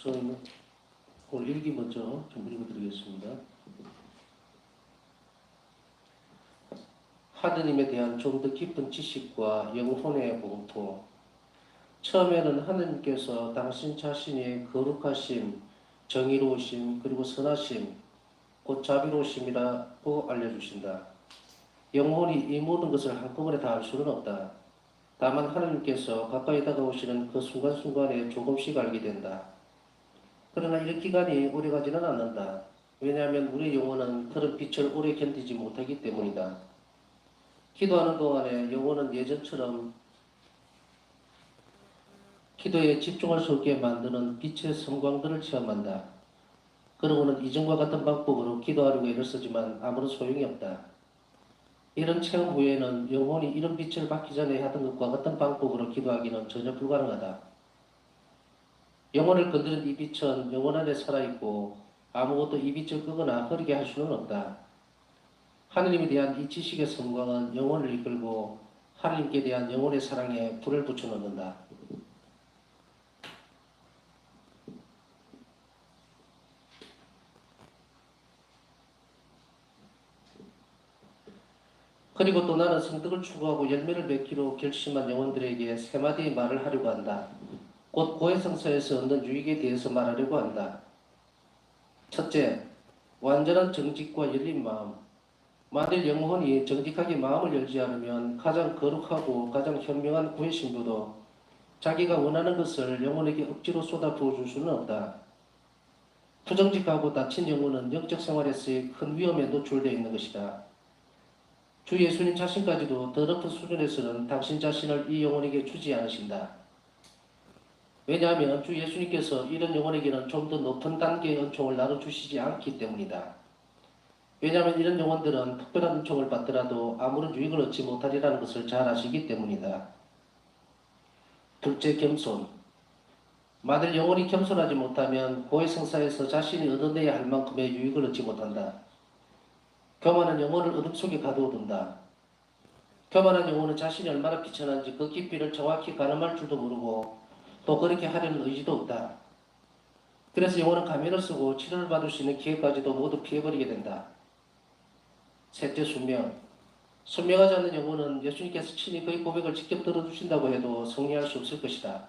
우선 오늘 일기 먼저 좀 읽어드리겠습니다. 하느님에 대한 좀 더 깊은 지식과 영혼의 공통. 처음에는 하느님께서 당신 자신의 거룩하심, 정의로우심, 그리고 선하심, 곧 자비로우심이라고 알려주신다. 영혼이 이 모든 것을 한꺼번에 다 알 수는 없다. 다만 하느님께서 가까이 다가오시는 그 순간순간에 조금씩 알게 된다. 그러나 이 기간이 오래가지는 않는다. 왜냐하면 우리의 영혼은 그런 빛을 오래 견디지 못하기 때문이다. 기도하는 동안에 영혼은 예전처럼 기도에 집중할 수 없게 만드는 빛의 섬광들을 체험한다. 그러고는 이전과 같은 방법으로 기도하려고 애를 쓰지만 아무런 소용이 없다. 이런 체험 후에는 영혼이 이런 빛을 받기 전에 하던 것과 같은 방법으로 기도하기는 전혀 불가능하다. 영혼을 건드린 이 빛은 영혼 안에 살아있고 아무것도 이 빛을 끄거나 흐리게 할 수는 없다. 하느님에 대한 이 지식의 섬광은 영혼을 이끌고 하느님께 대한 영혼의 사랑에 불을 붙여넣는다. 그리고 또 나는 성덕을 추구하고 열매를 맺기로 결심한 영혼들에게 세 마디의 말을 하려고 한다. 곧 고해성사에서 얻는 유익에 대해서 말하려고 한다. 첫째, 완전한 정직과 열린 마음. 만일 영혼이 정직하게 마음을 열지 않으면 가장 거룩하고 가장 현명한 구의 신부도 자기가 원하는 것을 영혼에게 억지로 쏟아 부어줄 수는 없다. 부정직하고 다친 영혼은 영적 생활에서의 큰 위험에 노출되어 있는 것이다. 주 예수님 자신까지도 더 높은 수준에서는 당신 자신을 이 영혼에게 주지 않으신다. 왜냐하면 주 예수님께서 이런 영혼에게는 좀 더 높은 단계의 은총을 나눠주시지 않기 때문이다. 왜냐하면 이런 영혼들은 특별한 은총을 받더라도 아무런 유익을 얻지 못하리라는 것을 잘 아시기 때문이다. 둘째, 겸손. 만일 영혼이 겸손하지 못하면 고해성사에서 자신이 얻어내야 할 만큼의 유익을 얻지 못한다. 교만한 영혼을 어둠 속에 가두어둔다. 교만한 영혼은 자신이 얼마나 비천한지 그 깊이를 정확히 가늠할 줄도 모르고 또 그렇게 하려는 의지도 없다. 그래서 영혼은 가면을 쓰고 치료를 받을 수 있는 기회까지도 모두 피해버리게 된다. 셋째, 순명. 순명하지 않는 영혼은 예수님께서 친히 그의 고백을 직접 들어주신다고 해도 성리할 수 없을 것이다.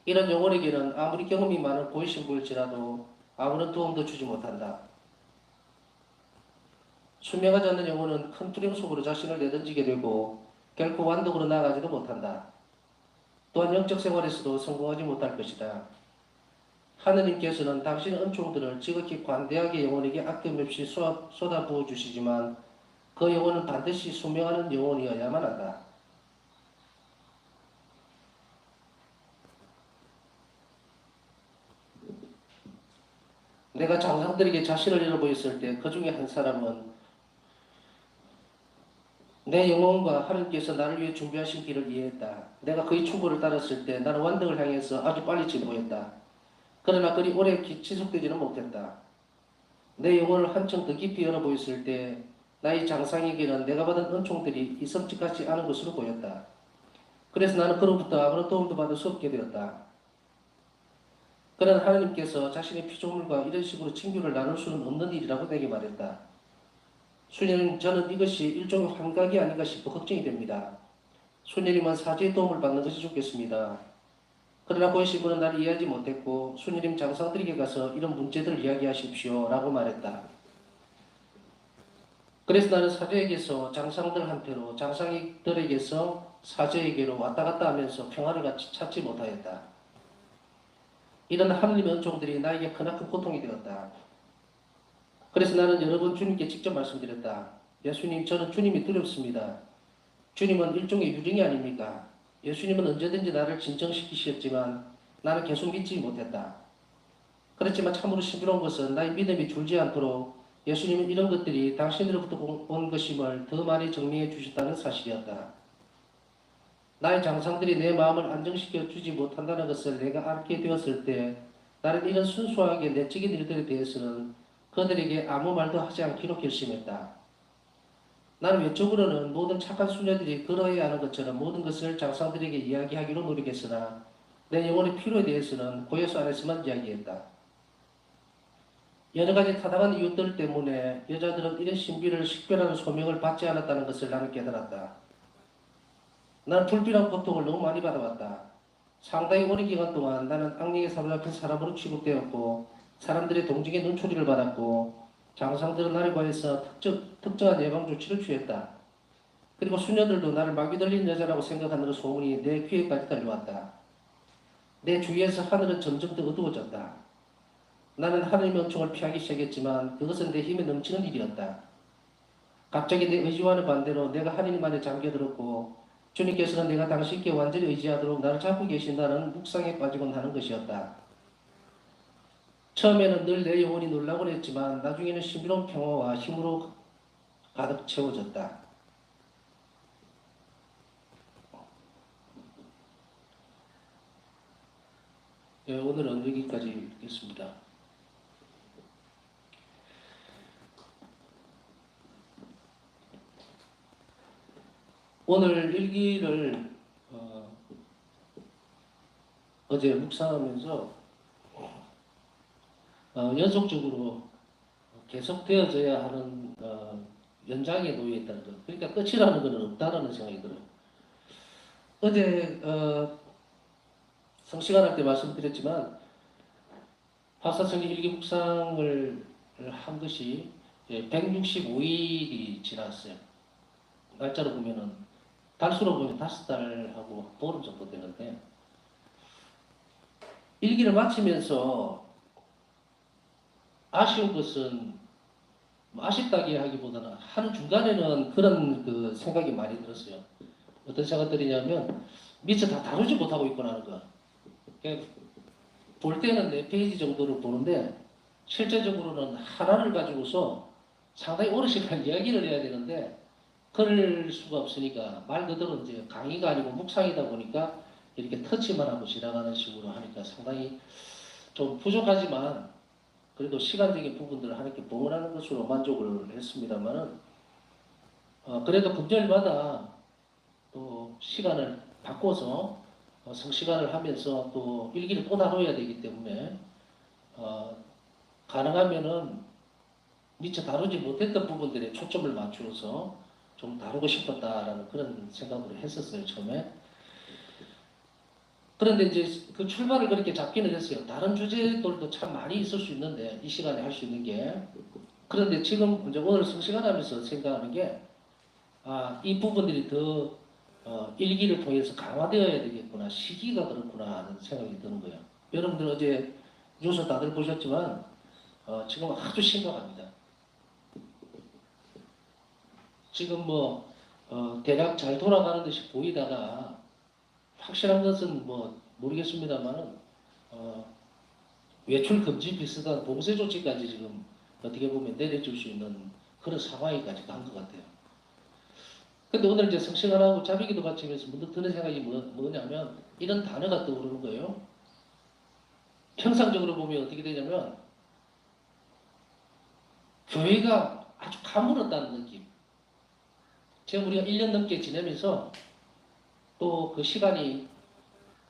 이런 영혼에게는 아무리 경험이 많은 고위신부일지라도 아무런 도움도 주지 못한다. 순명하지 않는 영혼은 큰 두려움 속으로 자신을 내던지게 되고 결코 완독으로 나아가지도 못한다. 또한 영적 생활에서도 성공하지 못할 것이다. 하느님께서는 당신의 은총들을 지극히 관대하게 영혼에게 아낌없이 쏟아부어 주시지만 그 영혼은 반드시 순명하는 영혼이어야만 한다. 내가 장상들에게 자신을 잃어보였을 때 그 중에 한 사람은 내 영혼과 하느님께서 나를 위해 준비하신 길을 이해했다. 내가 그의 충고를 따랐을 때 나는 완덕을 향해서 아주 빨리 진보했다. 그러나 그리 오래 지속되지는 못했다. 내 영혼을 한층 더 깊이 열어보였을 때 나의 장상에게는 내가 받은 은총들이 이성직같지 않은 것으로 보였다. 그래서 나는 그로부터 아무런 도움도 받을 수 없게 되었다. 그러나 하느님께서 자신의 피조물과 이런 식으로 친교를 나눌 수는 없는 일이라고 내게 말했다. 수녀님, 저는 이것이 일종의 환각이 아닌가 싶어 걱정이 됩니다. 수녀님은 사제의 도움을 받는 것이 좋겠습니다. 그러나 고해신부는 나를 이해하지 못했고 수녀님 장상들에게 가서 이런 문제들을 이야기하십시오 라고 말했다. 그래서 나는 사제에게서 장상들한테로 장상들에게서 사제에게로 왔다 갔다 하면서 평화를 찾지 못하였다. 이런 하느님의 은총들이 나에게 크나큰 고통이 되었다. 그래서 나는 여러 번 주님께 직접 말씀드렸다. 예수님, 저는 주님이 두렵습니다. 주님은 일종의 유령이 아닙니까? 예수님은 언제든지 나를 진정시키셨지만 나는 계속 믿지 못했다. 그렇지만 참으로 신비로운 것은 나의 믿음이 줄지 않도록 예수님은 이런 것들이 당신으로부터 온 것임을 더 많이 증명해 주셨다는 사실이었다. 나의 장상들이 내 마음을 안정시켜 주지 못한다는 것을 내가 알게 되었을 때 나는 이런 순수하게 내적인 일들에 대해서는 그들에게 아무 말도 하지 않기로 결심했다. 나는 외적으로는 모든 착한 수녀들이 그러해야 하는 것처럼 모든 것을 장상들에게 이야기하기로 노력했으나 내 영혼의 필요에 대해서는 고요수 안에서만 이야기했다. 여러 가지 타당한 이유들 때문에 여자들은 이런 신비를 식별하는 소명을 받지 않았다는 것을 나는 깨달았다. 난 불필요한 고통을 너무 많이 받아왔다. 상당히 오랜 기간 동안 나는 악령에 사로잡힌 사람으로 취급되었고 사람들의 동정의 눈초리를 받았고 장상들은 나를 관해서 특정한 예방 조치를 취했다. 그리고 수녀들도 나를 마귀 들린 여자라고 생각하는 소문이 내 귀에까지 달려왔다. 내 주위에서 하늘은 점점 더 어두워졌다. 나는 하늘의 은총을 피하기 시작했지만 그것은 내 힘에 넘치는 일이었다. 갑자기 내 의지와는 반대로 내가 하나님 안에 잠겨들었고 주님께서는 내가 당신께 완전히 의지하도록 나를 잡고 계신다는 묵상에 빠지곤 하는 것이었다. 처음에는 늘 내 영혼이 놀라곤 했지만 나중에는 신비로운 평화와 힘으로 가득 채워졌다. 예, 오늘은 여기까지 읽겠습니다. 오늘 일기를 어제 묵상하면서 연속적으로 계속되어져야 하는 연장에 놓여 있다는 것. 그러니까 끝이라는 것은 없다라는 생각이 들어요. 어제 성시간할 때 말씀드렸지만 파사성리 일기 묵상을 한 것이 165일이 지났어요. 날짜로 보면은 달수로 보면 5달하고 보름 정도 되는데 일기를 마치면서 아쉬운 것은 아쉽다기 하기보다는 하는 중간에는 그런 그 생각이 많이 들었어요. 어떤 생각들이냐면 미처 다 다루지 못하고 있구나 하는 거. 볼 때는 4페이지 정도를 보는데 실제적으로는 하나를 가지고서 상당히 오랜 시간 이야기를 해야 되는데 그럴 수가 없으니까 말 그대로 이제 강의가 아니고 묵상이다 보니까 이렇게 터치만 하고 지나가는 식으로 하니까 상당히 좀 부족하지만 그래도 시간적인 부분들을 하나님께 봉헌하는 것으로 만족을 했습니다만은 그래도 금요일마다 또 시간을 바꿔서 성시간을 하면서 또 일기를 또 나눠야 되기 때문에 가능하면은 미처 다루지 못했던 부분들에 초점을 맞추어서 좀 다루고 싶었다라는 그런 생각을 했었어요 처음에. 그런데 이제 그 출발을 그렇게 잡기는 했어요. 다른 주제들도 참 많이 있을 수 있는데 이 시간에 할 수 있는 게. 그런데 지금 이제 오늘 성시간 하면서 생각하는 게 이 부분들이 더 일기를 통해서 강화되어야 되겠구나. 시기가 그렇구나 하는 생각이 드는 거예요. 여러분들 어제 뉴스 다들 보셨지만 지금 아주 심각합니다. 지금 대략 잘 돌아가는 듯이 보이다가 확실한 것은 모르겠습니다만은 외출 금지 비슷한 봉쇄 조치까지 지금 어떻게 보면 내려줄 수 있는 그런 상황에까지 간 것 같아요. 근데 오늘 이제 성시간하고 자비기도 바치면서 문득 드는 생각이 뭐냐면 이런 단어가 떠오르는 거예요. 형상적으로 보면 어떻게 되냐면 교회가 아주 가물었다는 느낌. 지금 우리가 1년 넘게 지내면서 또 그 시간이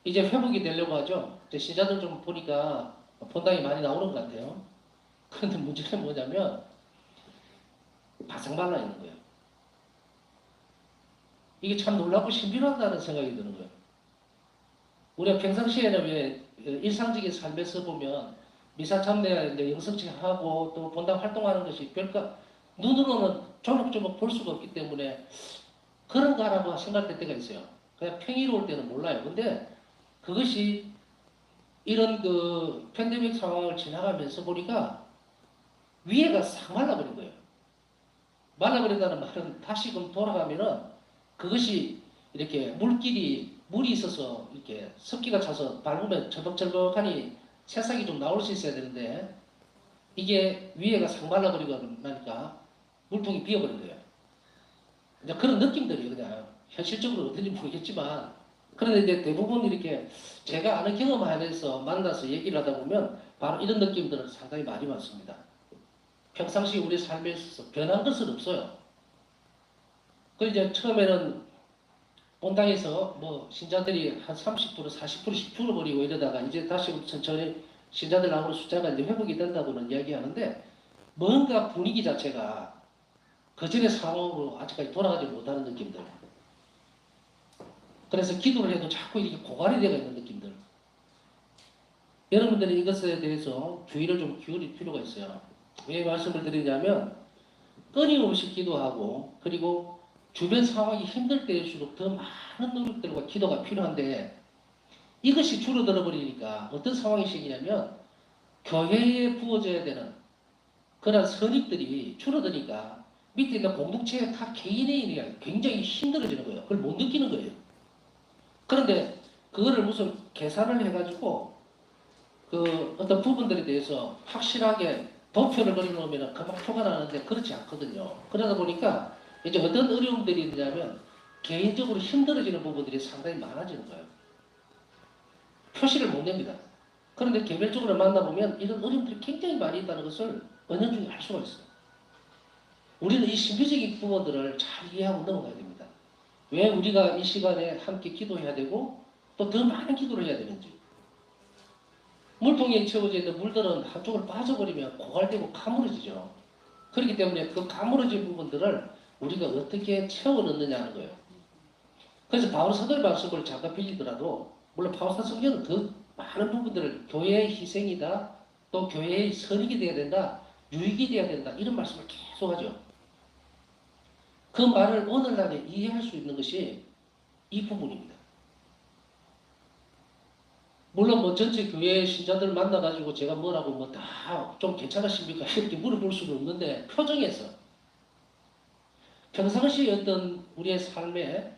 이제 회복이 되려고 하죠. 이제 신자들 좀 보니까 본당이 많이 나오는 것 같아요. 그런데 문제는 뭐냐면 바싹 말라 있는 거예요. 이게 참 놀랍고 신비하다는 생각이 드는 거예요. 우리가 평상시에는 왜 일상적인 삶에서 보면 미사 참배 이제 영성체하고 또 본당 활동하는 것이 별까 눈으로는 조목조목 볼 수가 없기 때문에 그런가라고 생각될 때가 있어요. 그냥 평이로울 때는 몰라요. 근데 그것이 이런 그 팬데믹 상황을 지나가면서 보니까 위에가 싹 말라버린 거예요. 말라버린다는 말은 다시금 돌아가면은 그것이 이렇게 물이 있어서 이렇게 습기가 차서 밟으면 철벅철벅하니 새싹이 좀 나올 수 있어야 되는데 이게 위에가 싹 말라버리고 나니까 물통이 비어버린 거예요. 이제 그런 느낌들이 그냥 현실적으로 어떤지 모르겠지만 그런데 이제 대부분 이렇게 제가 아는 경험 안에서 만나서 얘기를 하다 보면 바로 이런 느낌들은 상당히 많이 많습니다. 평상시 우리 삶에 있어서 변한 것은 없어요. 그 이제 처음에는 본당에서 뭐 신자들이 한 30% 40%씩 줄어버리고 이러다가 이제 다시 천천히 신자들 나오는 숫자가 이제 회복이 된다고는 이야기하는데 뭔가 분위기 자체가 그전의 상황으로 아직까지 돌아가지 못하는 느낌들. 그래서 기도를 해도 자꾸 이렇게 고갈이 되어 있는 느낌들. 여러분들이 이것에 대해서 주의를 좀 기울일 필요가 있어요. 왜 말씀을 드리냐면 끊임없이 기도하고 그리고 주변 상황이 힘들 때일수록 더 많은 노력들과 기도가 필요한데 이것이 줄어들어 버리니까 어떤 상황이 생기냐면 교회에 부어져야 되는 그런 선입들이 줄어드니까 밑에 있는 공동체에 다 개인이 굉장히 힘들어지는 거예요. 그걸 못 느끼는 거예요. 그런데 그거를 무슨 계산을 해가지고 그 어떤 부분들에 대해서 확실하게 도표를 그려놓으면 금방 표가 나는데 그렇지 않거든요. 그러다 보니까 이제 어떤 어려움들이 있냐면 개인적으로 힘들어지는 부분들이 상당히 많아지는 거예요. 표시를 못 냅니다. 그런데 개별적으로 만나보면 이런 어려움들이 굉장히 많이 있다는 것을 은연중에 알 수가 있어요. 우리는 이 신비적인 부분들을 잘 이해하고 넘어가야 됩니다. 왜 우리가 이 시간에 함께 기도해야 되고 또 더 많은 기도를 해야 되는지. 물통에 채워져 있는 물들은 한쪽으로 빠져버리면 고갈되고 가물어지죠. 그렇기 때문에 그 가물어진 부분들을 우리가 어떻게 채워 넣느냐 하는 거예요. 그래서 바울 사도의 말씀을 잠깐 빌리더라도 물론 바울 사도는 더 많은 부분들을 교회의 희생이다 또 교회의 선익이 되어야 된다 유익이 되어야 된다 이런 말씀을 계속 하죠. 그 말을 오늘날에 이해할 수 있는 것이 이 부분입니다. 물론 뭐 전체 교회 신자들 만나가지고 제가 뭐라고 뭐 다 좀 괜찮으십니까? 이렇게 물어볼 수는 없는데 표정에서 평상시의 어떤 우리의 삶의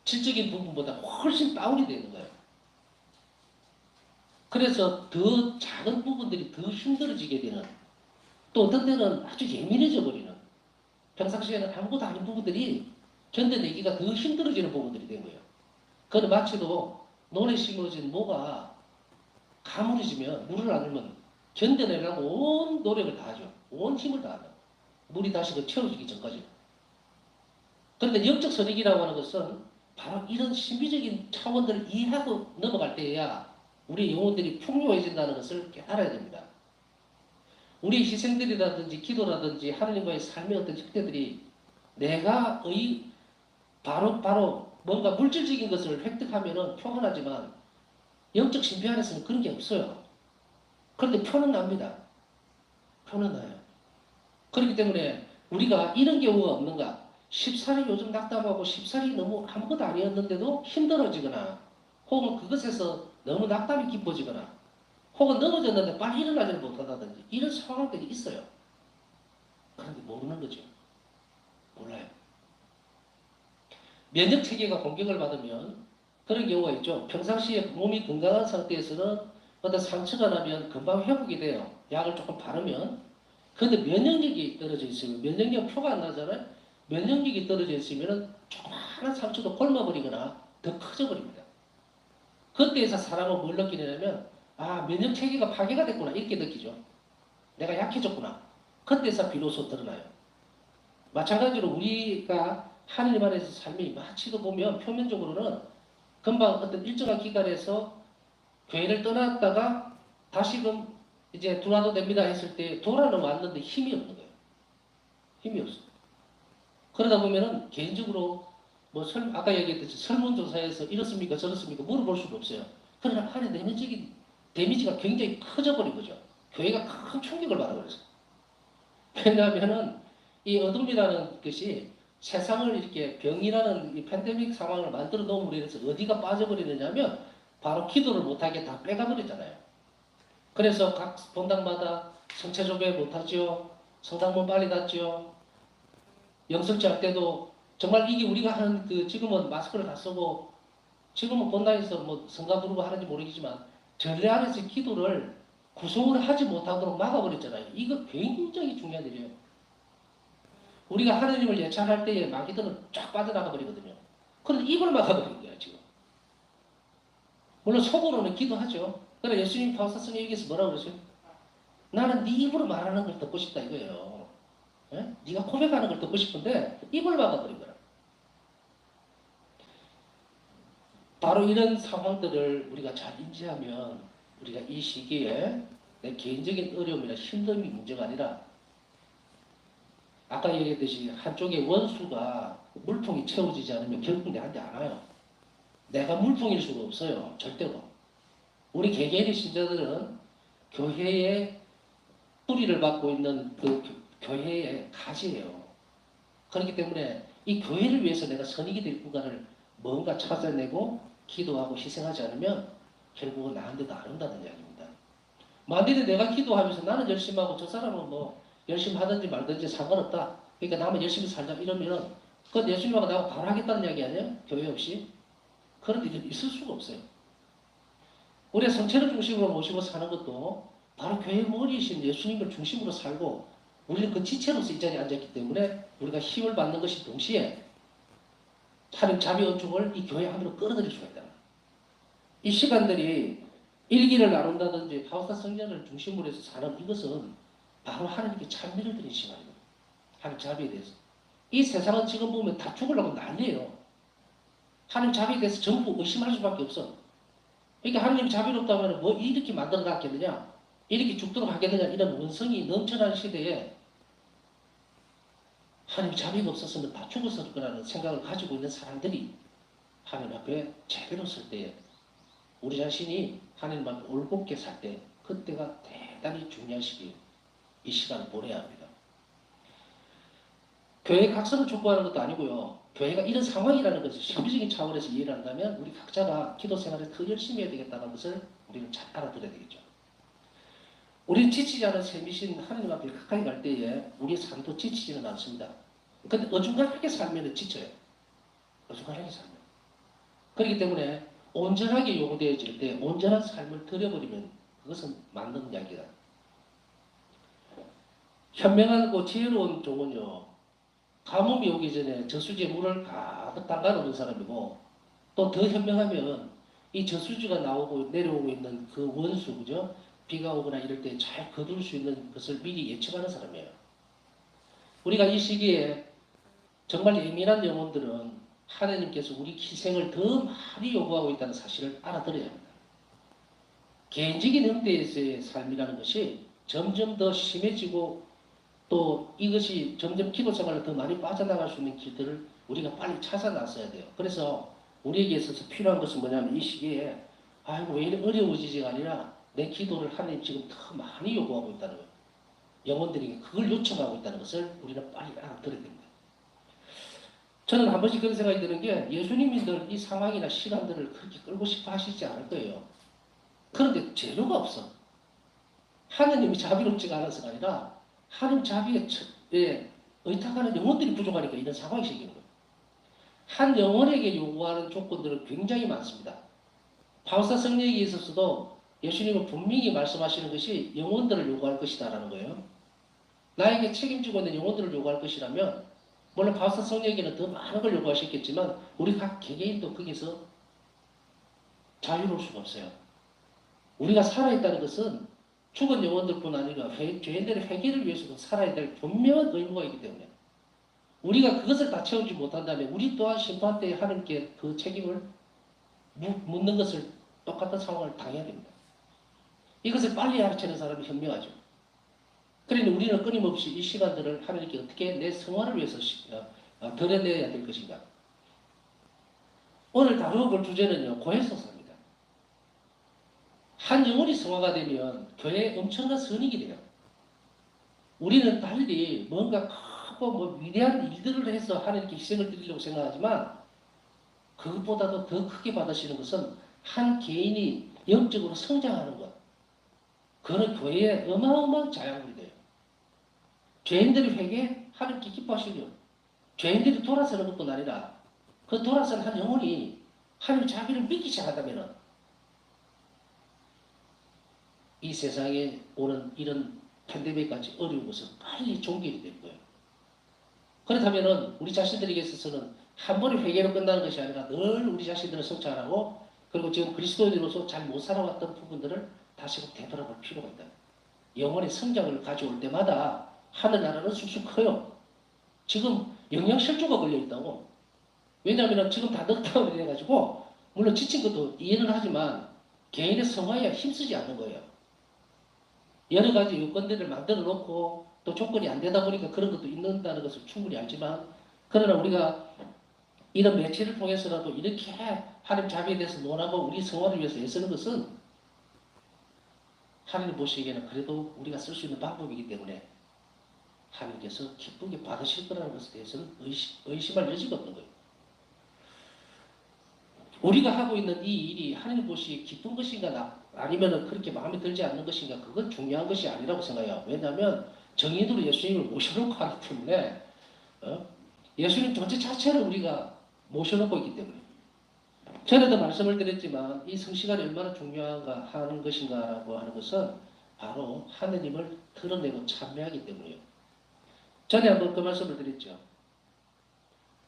질적인 부분보다 훨씬 다운이 되는 거예요. 그래서 더 작은 부분들이 더 힘들어지게 되는 또 어떤 때는 아주 예민해져 버리는 평상시에는 아무것도 아닌 부분들이 견뎌내기가 더 힘들어지는 부분들이 된 거예요. 그건 마치도 논에 심어진 모가 가물어지면 물을 안 넣으면 견뎌내려고 온 노력을 다하죠. 온 힘을 다하죠. 물이 다시 그 채워지기 전까지. 그런데 영적 선익이라고 하는 것은 바로 이런 신비적인 차원들을 이해하고 넘어갈 때에야 우리 영혼들이 풍요해진다는 것을 깨달아야 됩니다. 우리 희생들이라든지 기도라든지 하나님과의 삶의 어떤 형태들이 내가 바로 뭔가 물질적인 것을 획득하면은 표가 나지만 영적 신비 안에서는 그런 게 없어요. 그런데 표는 납니다. 표는 나요. 그렇기 때문에 우리가 이런 경우가 없는가? 쉽사리 요즘 낙담하고 쉽사리 너무 아무것도 아니었는데도 힘들어지거나 혹은 그것에서 너무 낙담이 깊어지거나 혹은 넘어졌는데 빨리 일어나지를 못한다든지 이런 상황들이 있어요. 그런데 모르는 거죠. 몰라요. 면역 체계가 공격을 받으면 그런 경우가 있죠. 평상시에 몸이 건강한 상태에서는 어떤 상처가 나면 금방 회복이 돼요. 약을 조금 바르면. 그런데 면역력이 떨어져 있으면 면역력 표가 안 나잖아요. 면역력이 떨어져 있으면 조그마한 상처도 곪아버리거나 더 커져버립니다. 그때에서 사람은 뭘 느끼냐면 아 면역 체계가 파괴가 됐구나 이렇게 느끼죠. 내가 약해졌구나. 그때서 비로소 드러나요. 마찬가지로 우리가 하느님 안에서 삶이 마치도 보면 표면적으로는 금방 어떤 일정한 기간에서 교회를 떠났다가 다시금 이제 돌아도 됩니다 했을 때 돌아는 왔는데 힘이 없는 거예요. 힘이 없어. 그러다 보면은 개인적으로 뭐 아까 얘기했듯이 설문조사에서 이렇습니까 저렇습니까 물어볼 수는 없어요. 그러나 안에 내면적인 데미지가 굉장히 커져버린 거죠. 교회가 큰 충격을 받아버렸어요. 왜냐하면은 이 어둠이라는 것이 세상을 이렇게 병이라는 이 팬데믹 상황을 만들어 놓음으로 인해서 어디가 빠져버리느냐면 바로 기도를 못하게 다 빼가버리잖아요. 그래서 각 본당마다 성체 조배 못하죠. 성당문 빨리 닫죠. 영성치 할 때도 정말 이게 우리가 하는 그 지금은 마스크를 다 쓰고 지금은 본당에서 뭐 성가 부르고 하는지 모르겠지만 전례 안에서 기도를 구속을 하지 못하도록 막아버렸잖아요. 이거 굉장히 중요한 일이에요. 우리가 하나님을 예찬할 때에 마귀들은 쫙 빠져나가 버리거든요. 그런데 입을 막아버린 거예요, 지금. 물론 속으로는 기도하죠. 그래 예수님 파우사스님 여기서 뭐라고 그러세요? 나는 네 입으로 말하는 걸 듣고 싶다 이거예요. 예? 네가 고백하는 걸 듣고 싶은데 입을 막아버린 거라. 바로 이런 상황들을 우리가 잘 인지하면 우리가 이 시기에 내 개인적인 어려움이나 힘듦이 문제가 아니라 아까 얘기했듯이 한쪽의 원수가 물통이 채워지지 않으면 결국 내한테 안 와요. 내가 물통일 수가 없어요. 절대로. 우리 개개인의 신자들은 교회의 뿌리를 받고 있는 그 교회의 가지예요. 그렇기 때문에 이 교회를 위해서 내가 선익이 될 구간을 뭔가 찾아내고 기도하고 희생하지 않으면 결국은 나한테도 안 온다는 이야기입니다. 만일에 내가 기도하면서 나는 열심히 하고 저 사람은 뭐 열심히 하든지 말든지 상관없다. 그러니까 나만 열심히 살자 이러면은 그건 예수님하고 나하고 바로 하겠다는 이야기 아니에요? 교회 없이? 그런 일이 있을 수가 없어요. 우리가 성체를 중심으로 모시고 사는 것도 바로 교회 머리이신 예수님을 중심으로 살고 우리는 그 지체로서 이 자리에 앉았기 때문에 우리가 힘을 받는 것이 동시에 하나님 자비 언축을 이 교회 안으로 끌어들일 수가 있다. 이 시간들이 일기를 나눈다든지 파우스타 성전을 중심으로 해서 사는 이것은 바로 하나님께 찬미를 드리는 시간입니다. 하나님 자비에 대해서. 이 세상은 지금 보면 다 죽으려고 난리예요. 하나님 자비에 대해서 전부 의심할 수밖에 없어. 그러니까 하나님이 자비롭다면 뭐 이렇게 만들어 놨겠느냐, 이렇게 죽도록 하겠느냐, 이런 원성이 넘쳐나는 시대에 하나님 자비가 없었으면 다 죽었을 거라는 생각을 가지고 있는 사람들이 하나님 앞에 제대로 설 때에 우리 자신이 하나님 앞에 올곧게 살 때 그때가 대단히 중요한 시기, 이 시간을 보내야 합니다. 교회 각성을 촉구하는 것도 아니고요. 교회가 이런 상황이라는 것을 심리적인 차원에서 이해를 한다면 우리 각자가 기도 생활을 더 열심히 해야 되겠다는 것을 우리는 잘 알아들어야 되겠죠. 우리는 지치지 않은 셈이신 하나님 앞에 가까이 갈 때에 우리의 삶도 지치지는 않습니다. 근데 어중간하게 살면 지쳐요. 어중간하게 살면. 그렇기 때문에 온전하게 요구되어질 때 온전한 삶을 들여버리면 그것은 맞는 이야기다. 현명하고 지혜로운 종은요, 가뭄이 오기 전에 저수지에 물을 가득 담가 놓는 사람이고, 또 더 현명하면 이 저수지가 나오고 내려오고 있는 그 원수, 그죠? 비가 오거나 이럴 때 잘 거둘 수 있는 것을 미리 예측하는 사람이에요. 우리가 이 시기에 정말 예민한 영혼들은 하나님께서 우리 희생을 더 많이 요구하고 있다는 사실을 알아들어야 합니다. 개인적인 형태에서의 삶이라는 것이 점점 더 심해지고 또 이것이 점점 기도 생활을 더 많이 빠져나갈 수 있는 길들을 우리가 빨리 찾아 나서야 돼요. 그래서 우리에게 있어서 필요한 것은 뭐냐면 이 시기에 아이고 왜 이렇게 어려워지지가 아니라 내 기도를 하나님 지금 더 많이 요구하고 있다는 거예요. 영혼들에게 그걸 요청하고 있다는 것을 우리는 빨리 알아들어야 됩니다. 저는 한 번씩 그런 생각이 드는 게 예수님이 늘 이 상황이나 시간들을 그렇게 끌고 싶어 하시지 않을 거예요. 그런데 재료가 없어. 하느님이 자비롭지가 않아서가 아니라 하나님 자비에 의탁하는 영혼들이 부족하니까 이런 상황이 생기는 거예요. 한 영혼에게 요구하는 조건들은 굉장히 많습니다. 바울사 성령에게 있어서도 예수님은 분명히 말씀하시는 것이 영혼들을 요구할 것이다라는 거예요. 나에게 책임지고 있는 영혼들을 요구할 것이라면 물론 바울사 성령에게는 더 많은 걸 요구하셨겠지만 우리 각 개개인도 거기서 자유로울 수가 없어요. 우리가 살아있다는 것은 죽은 영혼들뿐 아니라 죄인들의 회개를 위해서도 살아야 될 분명한 의무가 있기 때문에 우리가 그것을 다 채우지 못한다면 우리 또한 심판 때 하나님께 그 책임을 묻는 것을 똑같은 상황을 당해야 됩니다. 이것을 빨리 알아채는 사람이 현명하죠. 그러니 우리는 끊임없이 이 시간들을 하나님께 어떻게 내 성화를 위해서 드러내야 될 것인가. 오늘 다루어볼 주제는요, 고해성사입니다. 한 영혼이 성화가 되면 교회에 엄청난 선익이 돼요. 우리는 달리 뭔가 크고 위대한 일들을 해서 하나님께 희생을 드리려고 생각하지만 그것보다도 더 크게 받으시는 것은 한 개인이 영적으로 성장하는 것. 그거는 교회에 어마어마한 자양분이 돼요. 죄인들이 회개 하나님께 기뻐하시려. 죄인들이 돌아서는 것뿐 아니라 그 돌아선 한 영혼이 하나님 자비를 믿기 시작한다면 이 세상에 오는 이런 팬데믹까지 어려운 것은 빨리 종결이 될 거예요. 그렇다면 우리 자신들에게 있어서는 한 번의 회개로 끝나는 것이 아니라 늘 우리 자신들을 성찰하고 그리고 지금 그리스도인으로서 잘 못 살아왔던 부분들을 다시 되돌아볼 필요가 있다. 영혼의 성장을 가져올 때마다 하늘나라는 쑥쑥 커요. 지금 영양실조가 걸려있다고. 왜냐하면 지금 다 넉다운이 돼가지고 물론 지친 것도 이해는 하지만 개인의 성화에 힘쓰지 않는 거예요. 여러 가지 요건들을 만들어 놓고 또 조건이 안 되다 보니까 그런 것도 있는다는 것을 충분히 알지만, 그러나 우리가 이런 매체를 통해서라도 이렇게 하나님 자비에 대해서 논하고 우리 성화를 위해서 애쓰는 것은 하나님 보시기에는 그래도 우리가 쓸 수 있는 방법이기 때문에 하나님께서 기쁘게 받으실 거라는 것에 대해서는 의심할 여지가 없는 거예요. 우리가 하고 있는 이 일이 하나님 보시기에 기쁜 것인가 아니면 그렇게 마음에 들지 않는 것인가, 그건 중요한 것이 아니라고 생각해요. 왜냐하면 정인으로 예수님을 모셔놓고 하기 때문에 예수님 존재 자체를 우리가 모셔놓고 있기 때문에. 전에도 말씀을 드렸지만 이 성시간이 얼마나 중요한가 하는 것인가라고 하는 것은 바로 하느님을 드러내고 참여하기 때문이에요. 전에 한번 그 말씀을 드렸죠.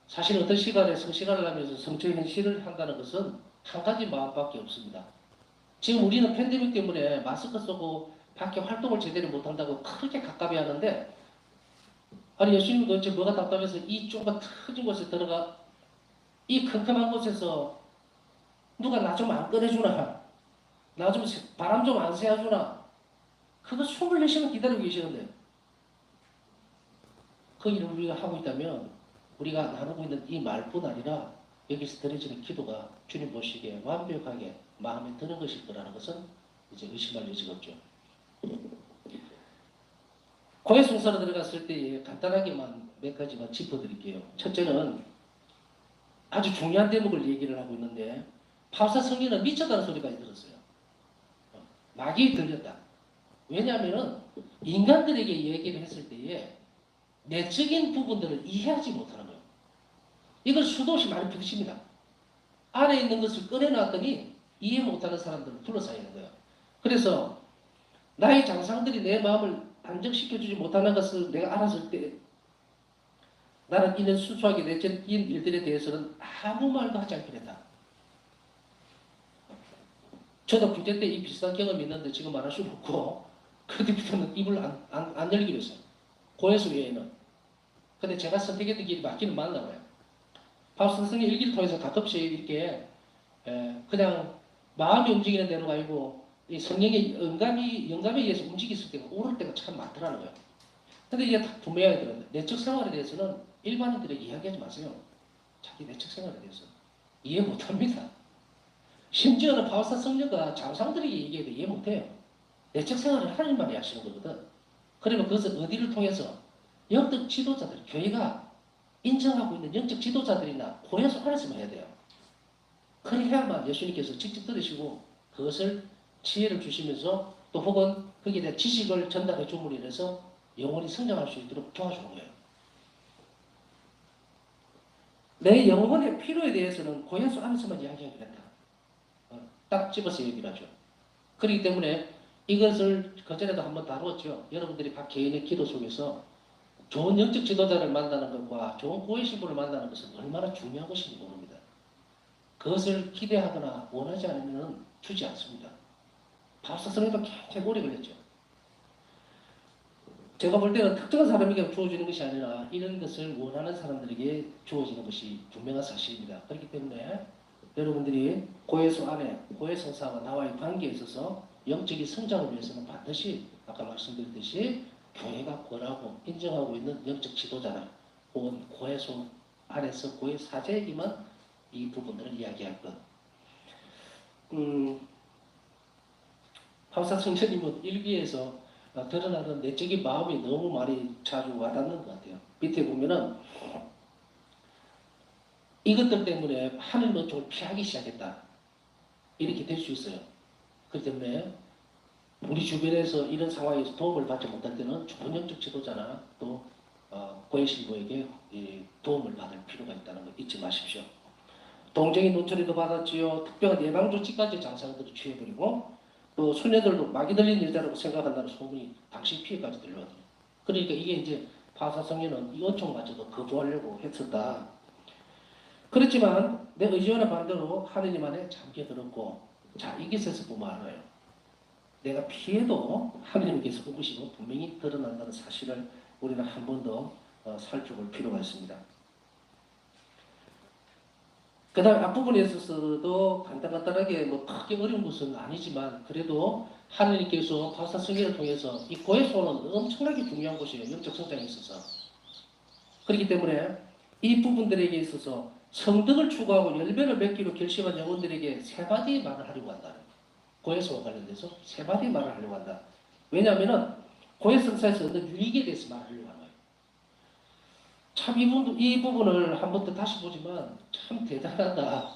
사실 어떤 시간에 성시간을 하면서 성처의 현실을 한다는 것은 한 가지 마음밖에 없습니다. 지금 우리는 팬데믹 때문에 마스크 쓰고 밖에 활동을 제대로 못한다고 크게 갑갑해 하는데, 아니 예수님은 도대체 뭐가 답답해서 이 좁은 터진 곳에 들어가 이 컴컴한 곳에서 누가 나 좀 안 꺼내주나, 나 좀 바람 좀 안 쐬어주나, 그거 24시간 기다리고 계시는데, 그 일을 우리가 하고 있다면 우리가 나누고 있는 이 말뿐 아니라 여기서 드려지는 기도가 주님 보시기에 완벽하게 마음에 드는 것일 거라는 것은 이제 의심할 여지가 없죠. 고해 순서로 들어갔을 때 간단하게만 몇 가지만 짚어드릴게요. 첫째는 아주 중요한 대목을 얘기를 하고 있는데, 파우사 성경은 미쳤다는 소리까지 들었어요. 마귀에 들렸다. 왜냐하면 인간들에게 얘기를 했을 때에 내적인 부분들을 이해하지 못하는 거예요. 이걸 수도 없이 많이 부딪힙니다. 안에 있는 것을 꺼내놨더니 이해 못하는 사람들을 둘러싸이는 거예요. 그래서 나의 장상들이 내 마음을 안정시켜주지 못하는 것을 내가 알았을 때 나는 이런 순수하게 내적인 일들에 대해서는 아무 말도 하지 않기로 했다. 저도 군대 때 이 비슷한 경험이 있는데 지금 말할 수는 없고, 그 뒤부터는 입을 안 열기로 했어요. 고해수 외에는. 근데 제가 선택했던 길이 맞기는 맞나 봐요. 파우스 선생의 일기를 통해서 가끔씩 이렇게 그냥 마음이 움직이는 대로가 아니고 이 성령의 영감에 의해서 움직였을 때가 오를 때가 참 많더라는 거예요. 근데 이게 다 분명하게 들었는데, 내적 생활에 대해서는 일반인들에게 이야기하지 마세요. 자기 내적 생활에 대해서 이해 못합니다. 심지어는 바울사 성녀가 장상들에게 얘기해도 이해 못해요. 내적 생활을 하나님만이 하시는 거거든. 그러면 그것을 어디를 통해서 영적 지도자들, 교회가 인정하고 있는 영적 지도자들이나 고려해서 안에서만 해야 돼요. 그래야만 예수님께서 직접 들으시고 그것을 지혜를 주시면서 또 혹은 거기에 대한 지식을 전달해 줌으로 인해서 영혼이 성장할 수 있도록 도와주는 거예요. 내 영혼의 필요에 대해서는 고해수 안에서만 이야기하기로 했다. 딱 집어서 얘기를 하죠. 그렇기 때문에 이것을 그전에도 한번 다루었죠. 여러분들이 각 개인의 기도 속에서 좋은 영적 지도자를 만나는 것과 좋은 고해 신부를 만나는 것은 얼마나 중요한 것인지 모릅니다. 그것을 기대하거나 원하지 않으면 주지 않습니다. 밥사성에도 굉장히 오래 걸렸죠. 제가 볼 때는 특정한 사람에게 주어지는 것이 아니라 이런 것을 원하는 사람들에게 주어지는 것이 분명한 사실입니다. 그렇기 때문에 여러분들이 고해수 안에 고해성사와 나와의 관계에 있어서 영적인 성장을 위해서는 반드시 아까 말씀드렸듯이 교회가 권하고 인정하고 있는 영적 지도자나 혹은 고해수 안에서 고해 사제에게만 이 부분들을 이야기할 것. 파우사 성전님은 일기에서 드러나는 내적인 마음이 너무 많이 자주 와닿는 것 같아요. 밑에 보면은 이것들 때문에 하늘의 쪽을 피하기 시작했다. 이렇게 될 수 있어요. 그렇기 때문에 우리 주변에서 이런 상황에서 도움을 받지 못할 때는 좋은 영적 지도자나 또 고해 신부에게 도움을 받을 필요가 있다는 거 잊지 마십시오. 동정인 노처리도 받았지요. 특별한 예방조치까지 장사들을 취해버리고 또 소녀들도 마귀 들린 여자라고 생각한다는 소문이 당시 피해까지 들려왔거든요. 그러니까 이게 이제 파사성녀는 이 어총마저도 거부하려고 했었다. 그렇지만 내 의지와는 반대로 하느님 안에 잠겨들었고, 자 이것에서 보면 알아요. 내가 피해도 하느님께서 뽑으시고 분명히 드러난다는 사실을 우리는 한 번 더 살펴볼 필요가 있습니다. 그 다음 앞부분에 있어서도 간단하게 뭐 크게 어려운 것은 아니지만 그래도 하느님께서 바사 성경을 통해서 이 고해소는 엄청나게 중요한 곳이에요. 영적 성장에 있어서. 그렇기 때문에 이 부분들에게 있어서 성덕을 추구하고 열매를 맺기로 결심한 영혼들에게 세 가지 말을 하려고 한다. 고해소와 관련돼서 세 가지 말을 하려고 한다. 왜냐하면 고해성사에서 얻는 유익에 대해서 말하려고 하는 거예요. 참 이 부분을 한 번 더 다시 보지만 참 대단하다.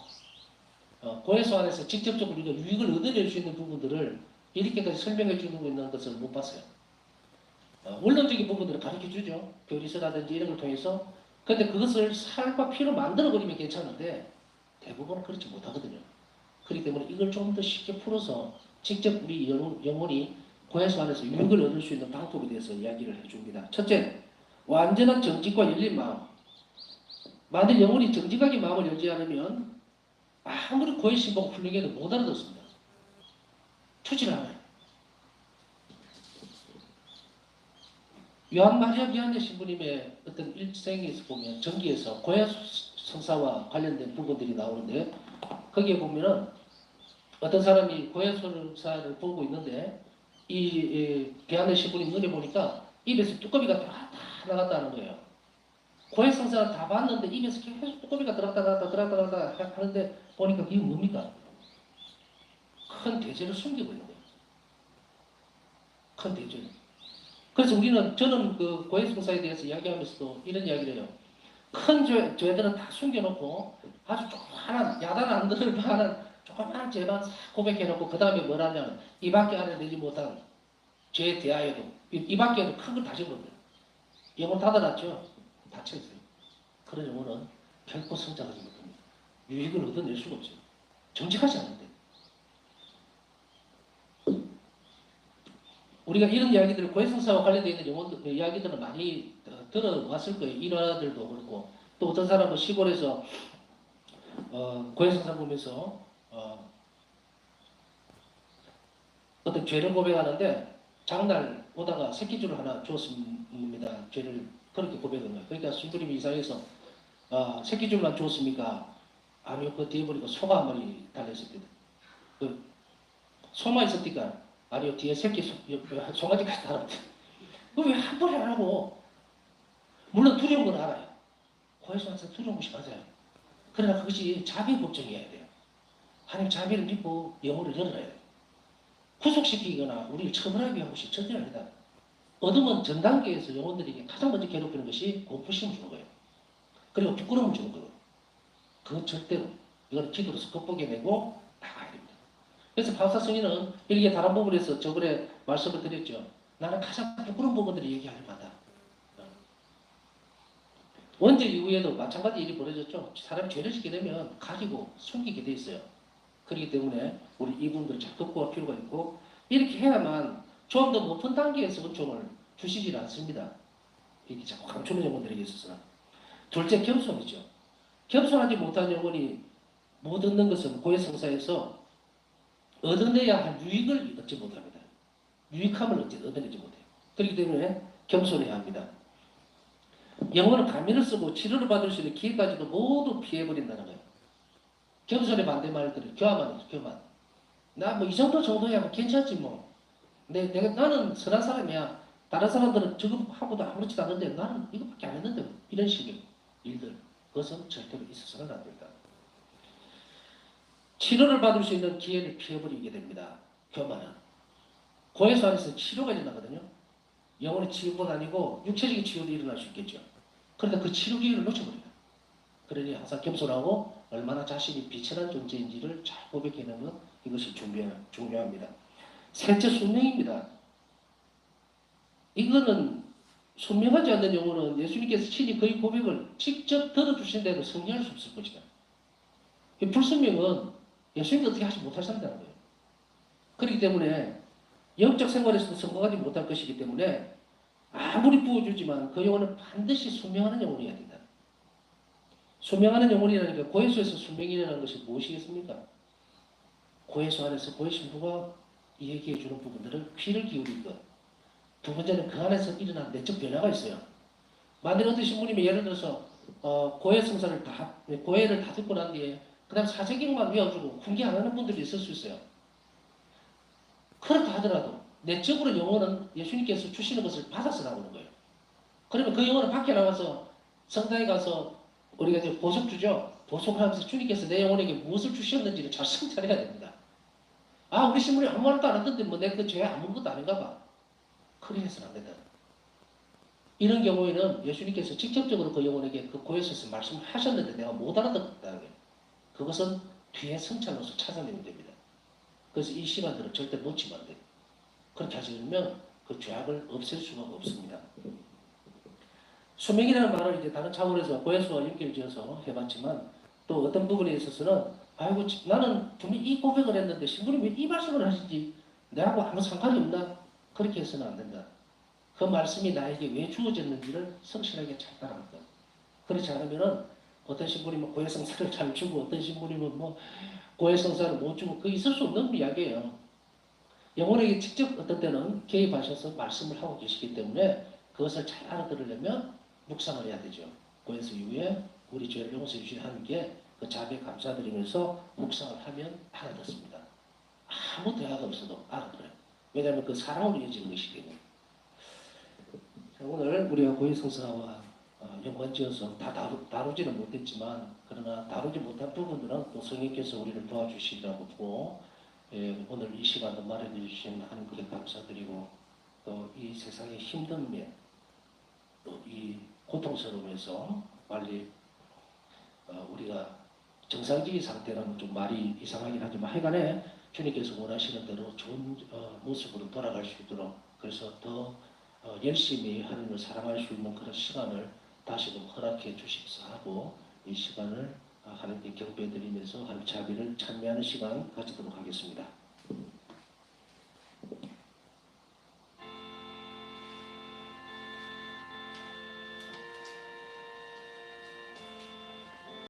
고해소 안에서 직접적으로 우리가 유익을 얻어낼 수 있는 부분들을 이렇게까지 설명해 주고 있는 것을 못 봤어요. 원론적인 부분들을 가르쳐 주죠. 교리서라든지 이런 걸 통해서. 근데 그것을 살과 피로 만들어 버리면 괜찮은데 대부분은 그렇지 못하거든요. 그렇기 때문에 이걸 좀 더 쉽게 풀어서 직접 우리 영혼이 고해소 안에서 유익을 얻을 수 있는 방법에 대해서 이야기를 해줍니다. 첫째, 완전한 정직과 열린 마음. 만일 영혼이 정직하게 마음을 열지 않으면 아무리 고해 신보고 훌륭해도 못 알아듣습니다. 투질 않아요. 요한 마리아 비안네 신부님의 어떤 일생에서 보면 전기에서 고해 성사와 관련된 부분들이 나오는데 거기에 보면은 어떤 사람이 고해 성사를 보고 있는데 이 비안네 신부님 눈에 보니까 입에서 뚜껑이가 다 나갔다는 거예요. 고해 성사를 다 봤는데 입에서 계속 뚜껑이가 들어갔다 하는데 보니까 그게 뭡니까? 큰 대죄를 숨기고 있는 거예요. 큰 대죄. 그래서 저는 그 고해성사에 대해서 이야기하면서도 이런 이야기를 해요. 큰 죄들은 다 숨겨놓고 아주 조그마한 야단 안 들을 만한 조그마한 죄만 고백해놓고 그 다음에 뭘 하냐면 이 밖에 알아내지 못한 죄에 대하여도 이 밖에도 큰 걸 다 집어넣어요. 영혼 닫아놨죠? 닫혀있어요. 그런 영혼은 결코 성장하지 못합니다. 유익을 얻어낼 수가 없어요. 정직하지 않은데. 우리가 이런 이야기들을 고해성사와 관련되어 있는 영혼들 이야기들을 많이 들어왔을 거예요. 일화들도 그렇고 또 어떤 사람은 시골에서 고해성사 보면서 어떤 죄를 고백하는데 장날 오다가 새끼줄을 하나 주었습니다. 죄를 그렇게 고백한 거예요. 그러니까 신부님이 이상해서 새끼줄만 주었습니까? 아니요. 그 뒤에 보니까 소가 한 마리 달려있습니다. 그 소만 있었니까 아니요. 뒤에 새끼 송아지까지 달았대. 그왜 한 번에 안 하고 물론 두려운 건 알아요. 고해서 항상 두려운 것이 맞아요. 그러나 그것이 자비 걱정이어야 돼요. 하나님 자비를 믿고 영혼을 열어야 돼요. 구속시키거나 우리를 처벌하기 위한 것이 절대 아니다. 어둠은 전 단계에서 영혼들에게 가장 먼저 괴롭히는 것이 공포심을 주는 거예요. 그리고 부끄러움을 주는 거예요. 그건 절대로 이걸 기도로서 극복해내고 나가야 됩니다. 그래서 바우사 성인은 이렇게 다른 부분에서 저번에 말씀을 드렸죠. 나는 가장 부끄러운 부분들을 얘기하려고 한다. 원죄 이후에도 마찬가지 일이 벌어졌죠. 사람이 죄를 짓게 되면 가지고 숨기게 돼 있어요. 그렇기 때문에 우리 이분들 잘 극복할 필요가 있고 이렇게 해야만 좀 더 높은 단계에서 은총을 주시질 않습니다. 이렇게 자꾸 감추는 영혼들에게 있어서는. 둘째, 겸손이죠. 겸손하지 못한 영혼이 못 얻는 것은 고해성사에서 얻어내야 할 유익을 얻지 못합니다. 유익함을 얻어내지 못해요. 그렇기 때문에 겸손해야 합니다. 영혼은 가면을 쓰고 치료를 받을 수 있는 기회까지도 모두 피해버린다는 거예요. 겸손의 반대말들을 교만이죠. 교만. 나 뭐 이 정도야 뭐 괜찮지 뭐. 나는 선한 사람이야. 다른 사람들은 저거 하고도 아무렇지도 않은데 나는 이것밖에 안 했는데 이런 식의 일들. 그것은 절대로 있어서는 안 된다. 치료를 받을 수 있는 기회를 피해버리게 됩니다. 교만은. 고해소 안에서 치료가 일어나거든요. 영혼의 치유가 아니고 육체적인 치유도 일어날 수 있겠죠. 그러니까 그 치료 기회를 놓쳐버립니다. 그러니 항상 겸손하고 얼마나 자신이 비천한 존재인지를 잘 고백해내는 것 이것이 중요합니다. 셋째, 순명입니다. 이거는 순명하지 않는 영혼은 예수님께서 친히 그의 고백을 직접 들어주신다고 승리할 수 없을 것이다. 이 불순명은 예수님이 어떻게 하지 못하신다는 거예요. 그렇기 때문에 영적 생활에서도 성공하지 못할 것이기 때문에 아무리 부어주지만 그 영혼은 반드시 순명하는 영혼이어야 된다. 순명하는 영혼이라는 게 고해소에서 순명이라는 것이 무엇이겠습니까? 고해소 안에서 고해신부가 얘기해 주는 부분들을 귀를 기울일 것. 두 번째는 그 안에서 일어난 내적 변화가 있어요. 만일 어떤 신부님이 예를 들어서 고해성사를 고해를 다 듣고 난 뒤에 그다음 사제경만 외워주고 훈계 안 하는 분들이 있을 수 있어요. 그렇다 하더라도 내적으로 영혼은 예수님께서 주시는 것을 받아서 나오는 거예요. 그러면 그 영혼을 밖에 나와서 성당에 가서 우리가 이제 보석 주죠. 보석을 하면서 주님께서 내 영혼에게 무엇을 주셨는지를 잘 성찰해야 됩니다. 아, 우리 신부님 아무 말도 안 했던데 뭐 내 그 죄 아무것도 아닌가 봐. 그리 해서는 안 된다. 이런 경우에는 예수님께서 직접적으로 그 영혼에게 그 고해에서 말씀을 하셨는데 내가 못 알아듣었다는 게 그것은 뒤에 성찰로서 찾아내면 됩니다. 그래서 이 시간들은 절대 놓치면 안 돼요. 그렇게 하지 않으면 그 죄악을 없앨 수가 없습니다. 수명이라는 말을 이제 다른 차원에서 고해수와 연결지어서 해봤지만 또 어떤 부분에 있어서는 아이고 나는 분명히 이 고백을 했는데 신부님 왜 이 말씀을 하시지? 내하고 아무 상관이 없나? 그렇게 해서는 안 된다. 그 말씀이 나에게 왜 주어졌는지를 성실하게 찾아라는 것. 그렇지 않으면은 어떤 신부님은 고해성사를 잘 주고 어떤 신부님은 뭐 고해성사를 못 주고 그 있을 수 없는 이야기예요. 영혼에게 직접 어떤 때는 개입하셔서 말씀을 하고 계시기 때문에 그것을 잘 알아들으려면 묵상을 해야 되죠. 고해서 이후에 우리 죄를 용서해 주신 하나님께 그 자비에 감사드리면서 묵상을 하면 알아듣습니다. 아무 대화가 없어도 알아들어요. 왜냐하면 그 사랑으로 이어지는 것이기 때문에. 오늘 우리가 고해성사와 연관지어서 다 다루지는 못했지만 그러나 다루지 못한 부분들은 또 성령께서 우리를 도와주시리라고 보고 오늘 이 시간도 마련해 주신 하나님께 감사드리고 또 이 세상의 힘든 면 또 이 고통스러움에서 빨리 우리가 정상적인 상태라면 좀 말이 이상하긴 하지만 하여간에 주님께서 원하시는 대로 좋은 모습으로 돌아갈 수 있도록 그래서 더 열심히 하나님을 사랑할 수 있는 그런 시간을 다시금 허락해 주십사 하고 이 시간을 하나님께 경배드리면서 하나님 자비를 찬미하는 시간 가지도록 하겠습니다.